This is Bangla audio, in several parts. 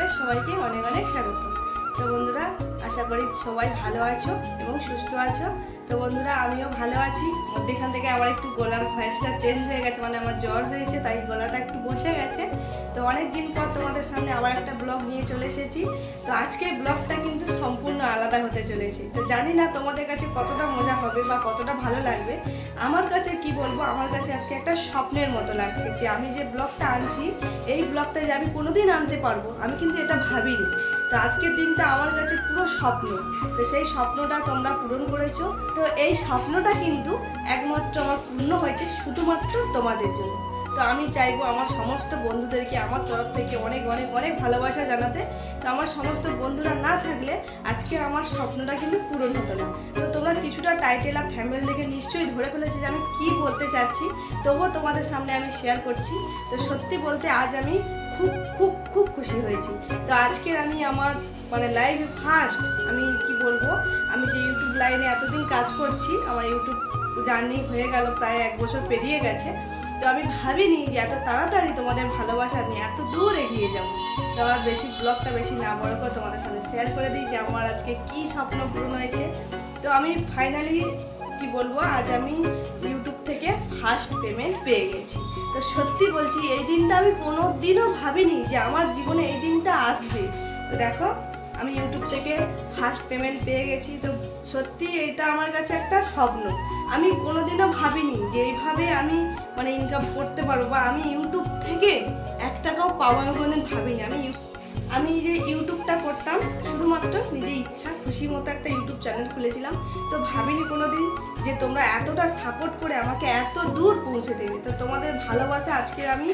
তোমাদের সবাইকে অনেক অনেক স্বাগত। তো বন্ধুরা, আশা করি সবাই ভালো আছো এবং সুস্থ আছো। তো বন্ধুরা, আমিও ভালো আছি। মধ্যেখান থেকে আমার একটু গলার ভয়েসটা চেঞ্জ হয়ে গেছে, মানে আমার জ্বর হয়েছে, তাই গলাটা একটু বসে গেছে। তো অনেক দিন পর তোমাদের সামনে আবার একটা ব্লগ নিয়ে চলে এসেছি। তো আজকের ব্লগটা কিন্তু সম্পূর্ণ আলাদা হতে চলেছে। তো জানি না তোমাদের কাছে কতটা মজা হবে বা কতটা ভালো লাগবে। আমার কাছে কি বলবো, আমার কাছে আজকে একটা স্বপ্নের মতো লাগছে যে আমি যে ব্লগটা আনছি, এই ব্লগটা যে আমি কোনোদিন আনতে পারবো, আমি কিন্তু এটা ভাবিনি। তো আজকের দিনটা আমার কাছে পুরো স্বপ্ন। তো সেই স্বপ্নটা তোমরা পূরণ করেছো। তো এই স্বপ্নটা কিন্তু একমাত্র আমার পূর্ণ হয়েছে শুধুমাত্র তোমাদের জন্য। তো আমি চাইবো আমার সমস্ত বন্ধুদেরকে আমার তরফ থেকে অনেক অনেক অনেক ভালোবাসা জানাতে। তো আমার সমস্ত বন্ধুরা না থাকলে আজকে আমার স্বপ্নটা কিন্তু পূরণ হতো না। তো তোমরা কিছুটা টাইটেল আর থ্যাম্বনেল দেখে নিশ্চয়ই ধরে ফেলেছো যে আমি কী বলতে চাচ্ছি, তবুও তোমাদের সামনে আমি শেয়ার করছি। তো সত্যি বলতে আজ আমি খুব খুব খুব খুশি হয়েছি। তো আজকে আমি আমার লাইফে ফার্স্ট, আমি কি বলবো, আমি যে ইউটিউব লাইনে এতদিন কাজ করছি, আমার ইউটিউব জার্নি হয়ে গেল প্রায় 1 বছর পেরিয়ে গেছে। তো আমি ভাবিনি যে এত তাড়াতাড়ি তোমাদের ভালোবাসা নিয়ে এত দূর এগিয়ে যাবো। তো আমার ব্লগটা বেশি না বড় করে তোমাদের সাথে শেয়ার করে দিই যে আমার আজকে কী স্বপ্ন পূরণ হয়েছে। তো আমি ফাইনালি কি বলবো, আজ আমি ইউটিউব থেকে ফার্স্ট পেমেন্ট পেয়ে গেছি। তো সত্যি বলছি, এই দিনটা আমি কোনো দিনও ভাবিনি যে আমার জীবনে এই দিনটা আসবে। তো দেখো, আমি ইউটিউব থেকে ফার্স্ট পেমেন্ট পেয়ে গেছি। তো সত্যি এটা আমার কাছে একটা স্বপ্ন। আমি কোনোদিনও ভাবিনি যে এইভাবে আমি ইনকাম করতে পারবো বা আমি ইউটিউব থেকে 1 টাকাও পাবো, আমি কোনোদিন ভাবিনি। আমি যে ইউটিউবটা করতাম শুধুমাত্র নিজের ইচ্ছা খুশি মতো একটা ইউটিউব চ্যানেল খুলেছিলাম। তো ভাবিনি কোনোদিন যে তোমরা এতটা সাপোর্ট করে আমাকে এত দূর পৌঁছে দেবে। তো তোমাদের ভালোবাসা আজকে আমি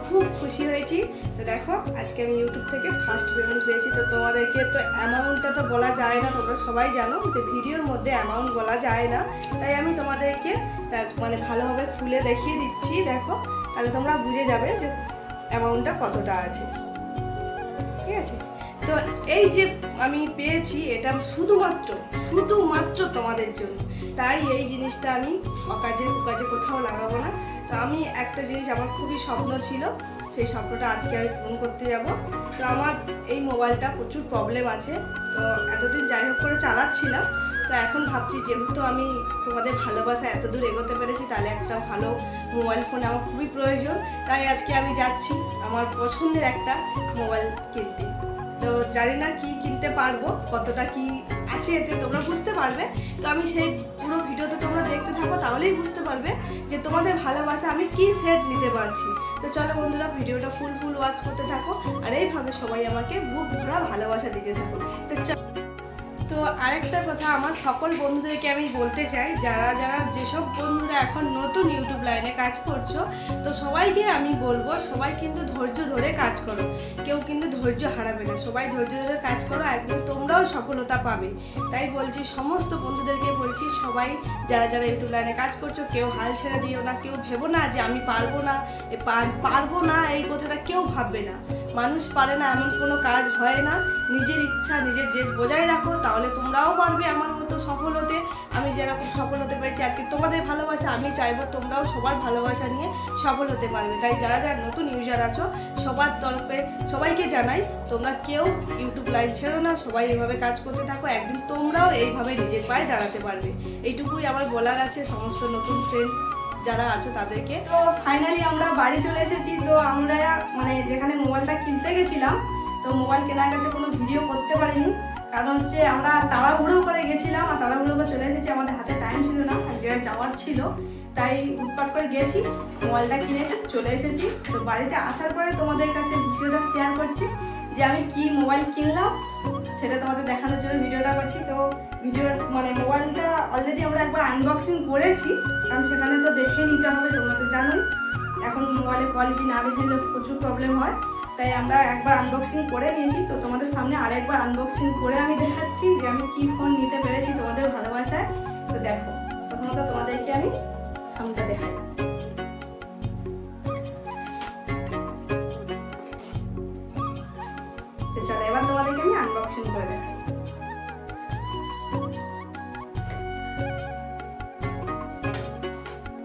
খুব খুশি হয়েছি। তো দেখো, আজকে আমি ইউটিউব থেকে ফার্স্ট পেমেন্ট পেয়েছি। তো তোমাদেরকে তো অ্যামাউন্টটা তো বলা যায় না, তোমরা সবাই জানো যে ভিডিওর মধ্যে অ্যামাউন্ট বলা যায় না। তাই আমি তোমাদেরকে ভালোভাবে খুলে দেখিয়ে দিচ্ছি। দেখো, তাহলে তোমরা বুঝে যাবে যে অ্যামাউন্টটা কতটা আছে। ঠিক আছে? তো এই যে আমি পেয়েছি, এটা শুধুমাত্র তোমাদের জন্য। তাই এই জিনিসটা আমি অকাজে কোথাও লাগাবো না। তো আমি একটা জিনিস আমার খুবই স্বপ্ন ছিল, সেই স্বপ্নটা আজকে আমি পূরণ করতে যাব। তো আমার এই মোবাইলটা প্রচুর প্রবলেম আছে। তো এতদিন যাই হোক করে চালাচ্ছিলাম। তো এখন ভাবছি, যেহেতু আমি তোমাদের ভালোবাসা এত দূর এগোতে পেরেছি, তাহলে একটা ভালো মোবাইল ফোন আমার খুবই প্রয়োজন। তাই আজকে আমি যাচ্ছি আমার পছন্দের একটা মোবাইল কিনতে। তো জানি না কি কিনতে পারবো, কতটা কি আছে এতে তোমরা বুঝতে পারবে। তো আমি সেই পুরো ভিডিওতে তোমরা দেখতে থাকো, তাহলেই বুঝতে পারবে যে তোমাদের ভালোবাসা আমি কি সেট নিতে পারছি। তো চলো বন্ধুরা, ভিডিওটা ফুল ওয়াচ করতে থাকো, আর এইভাবে সবাই আমাকে বুক ভরা ভালোবাসা দিতে থাকো। তো আরেকটা কথা আমার সকল বন্ধুদেরকে আমি বলতে চাই, যারা যেসব বন্ধুরা এখন নতুন ইউটিউব লাইনে কাজ করছো, তো সবাইকে আমি বলবো, সবাই কিন্তু ধৈর্য ধরে কাজ করো। কেউ কিন্তু ধৈর্য হারাবে না, সবাই ধৈর্য ধরে কাজ করো, একদিন তোমরাও সফলতা পাবে। তাই বলছি, সমস্ত বন্ধুদেরকে বলছি, সবাই যারা ইউটিউব লাইনে কাজ করছো, কেউ হাল ছেড়ে দিও না। কেউ ভেবো না যে আমি পারবো না, এই কথাটা কেউ ভাববে না। মানুষ পারে না এমন কোনো কাজ হয় না। নিজের ইচ্ছা, নিজের জেদ বজায় রাখো, তাহলে তোমরাও পারবে আমার মতো সফল হতে। আমি যেরকম সফল হতে পেরেছি আজকে তোমাদের ভালোবাসা, আমি চাইবো তোমরাও সবার ভালোবাসা নিয়ে সফল হতে পারবে। তাই যারা নতুন ইউজার আছো, সবার তরফে সবাইকে জানাই, তোমরা কেউ ইউটিউব লাইন ছেড়ো না, সবাই এইভাবে কাজ করতে থাকো, একদিন তোমরাও এইভাবে নিজের পায়ে দাঁড়াতে পারবে। এইটুকুই আমার বলার আছে সমস্ত নতুন ফ্রেন্ড যারা আছো তাদেরকে। তো ফাইনালি আমরা বাড়ি চলে এসেছি। তো আমরা যেখানে মোবাইলটা কিনতে গেছিলাম, তো মোবাইল কেনার কাছে কোনো ভিডিও করতে পারিনি, কারণ হচ্ছে আমরা তাড়াহুড়ো করে গেছিলাম আর তাড়াহুড়ো করে চলে এসেছি। আমাদের হাতে টাইম ছিল না, এক জায়গায় যাওয়ার ছিল, তাই উৎপাট করে গেছি, মোবাইলটা কিনেছি, চলে এসেছি। তো বাড়িতে আসার পরে তোমাদের কাছে ভিডিওটা শেয়ার করছি যে আমি কি মোবাইল কিনলাম, সেটা তোমাদের দেখানোর জন্য ভিডিওটা করছি। তো মোবাইলটা অলরেডি আমরা একবার আনবক্সিং করেছি, কারণ সেখানে তো দেখে নিতে হবে, তোমরা তো জানোই এখন মোবাইলের কোয়ালিটি না দেখে নিলে প্রচুর প্রবলেম হয়। তাই আমরা একবার আনবক্সিং করে নিয়েছি। তো তোমাদের সামনে আরেকবার আনবক্সিং করে আমি দেখাচ্ছি যে আমি কি ফোন নিতে পেরেছি তোমাদের ভালোবাসায়। তো দেখো, প্রথমত তোমাদেরকে আমি ফোনটা দেখাই। তো চলো, এবার তোমাদেরকে আমি আনবক্সিং করে দেখাই।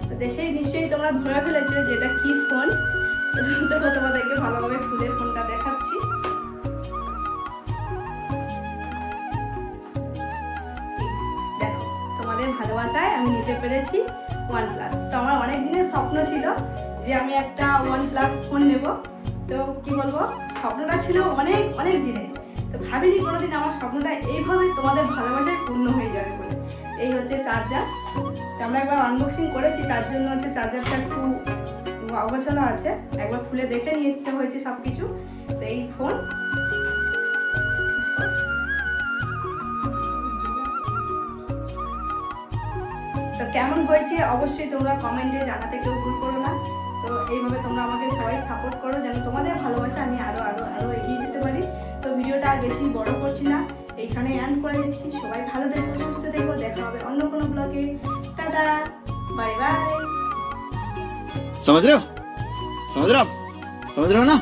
তো দেখেই নিশ্চয়ই তোমরা ধরে ফেলেছো যেটা কি ফোন। তো তোমাদেরকে ভালোভাবে খুলে ফোনটা দেখাচ্ছি। পেরেছি OnePlus। তো আমার অনেক দিনের স্বপ্ন ছিল যে আমি একটা OnePlus ফোন নেব। তো কি বলবো, স্বপ্নটা ছিল অনেক অনেক দিনের। তো ভাবিনি কোনোদিন আমার স্বপ্নটা এইভাবে তোমাদের ভালোবাসায় পূর্ণ হয়ে যাবে বলে। এই হচ্ছে চার্জার। তো আমরা একবার আনবক্সিং করেছি, তার জন্য হচ্ছে চার্জারটা একটু অগোছালো আছে, একবার খুলে দেখে নিতে হয়েছে সব কিছু। তো এই ফোন তো কেমন হয়েছে অবশ্যই তোমরা কমেন্টে জানাতে কেউ ভুল করো না। তো এইভাবে তোমরা আমাকে সবাই সাপোর্ট করো, যেন তোমাদের ভালোবাসা আমি আরো আরো আরো এগিয়ে যেতে পারি। তো ভিডিওটা আর বেশি বড় করছি না, এইখানে এন্ড করে দিচ্ছি। সবাই ভালো থেকো, সুস্থ থেকো, দেখা হবে অন্য কোনো ব্লগে। Tata, bye bye. समझ रहे हो ना?